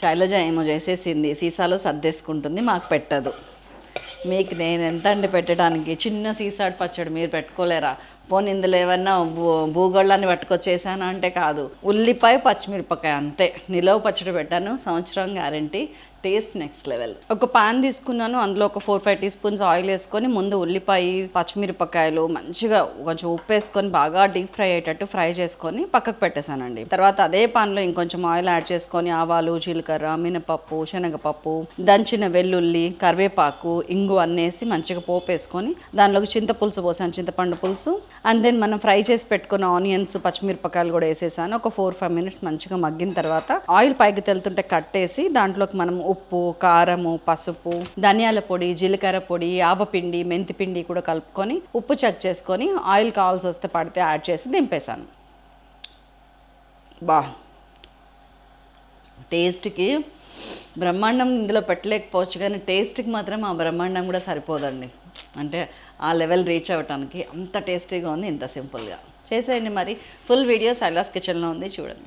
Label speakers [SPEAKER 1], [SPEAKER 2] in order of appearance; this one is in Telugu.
[SPEAKER 1] శైలజ ఏమో చేసేసింది, సీసాలో సర్దేసుకుంటుంది, మాకు పెట్టదు. మీకు నేను ఎంత అండి పెట్టడానికి? చిన్న సీసాడు పచ్చడి మీరు పెట్టుకోలేరా? పోనీ ఇందులో ఏమన్నా భూగోళాన్ని పట్టుకొచ్చేసాను అంటే కాదు. ఉల్లిపాయ పచ్చిమిరపకాయ అంతే. నిలవ పచ్చడి పెట్టాను, సంవత్సరం గ్యారంటీ. Taste next level. ఒక పాన్ తీసుకున్నాను, అందులో ఒక 4-5 టీ స్పూన్స్ ఆయిల్ వేసుకొని ముందు ఉల్లిపాయ పచ్చిమిరపకాయలు మంచిగా కొంచెం ఉప్పు వేసుకొని బాగా డీప్ ఫ్రై అయ్యేటట్టు ఫ్రై చేసుకొని పక్కకు పెట్టేశానండి. తర్వాత అదే పాన్లో ఇంకొంచెం ఆయిల్ యాడ్ చేసుకొని ఆవాలు, జీలకర్ర, మినపప్పు, శనగపప్పు, దంచిన వెల్లుల్లి, కరివేపాకు, ఇంగు అన్నేసి మంచిగా పోపు వేసుకొని దానిలోకి చింతపులుసు పోసాను, చింతపండు పులుసు. అండ్ దెన్ మనం ఫ్రై చేసి పెట్టుకున్న ఆనియన్స్, పచ్చిమిరపకాయలు కూడా వేసేసాను. ఒక 4-5 మినిట్స్ మంచిగా మగ్గిన తర్వాత ఆయిల్ పైకి తెలుతుంటే కట్టేసి దాంట్లోకి మనం ఉప్పు, కారము, పసుపు, ధనియాల పొడి, జీలకర్ర పొడి, ఆవపిండి, మెంతిపిండి కూడా కలుపుకొని ఉప్పు చెక్ చేసుకొని ఆయిల్ కావాల్సి వస్తే పడితే యాడ్ చేసి దింపేశాను. టేస్ట్కి బ్రహ్మాండం ఇందులో పెట్టలేకపోవచ్చు, కానీ టేస్ట్కి మాత్రం ఆ బ్రహ్మాండం కూడా సరిపోదండి. అంటే ఆ లెవెల్ రీచ్ అవ్వటానికి అంత టేస్టీగా ఉంది, ఇంత సింపుల్గా చేసేయండి. మరి ఫుల్ వీడియో శైలాస్ కిచెన్లో ఉంది, చూడండి.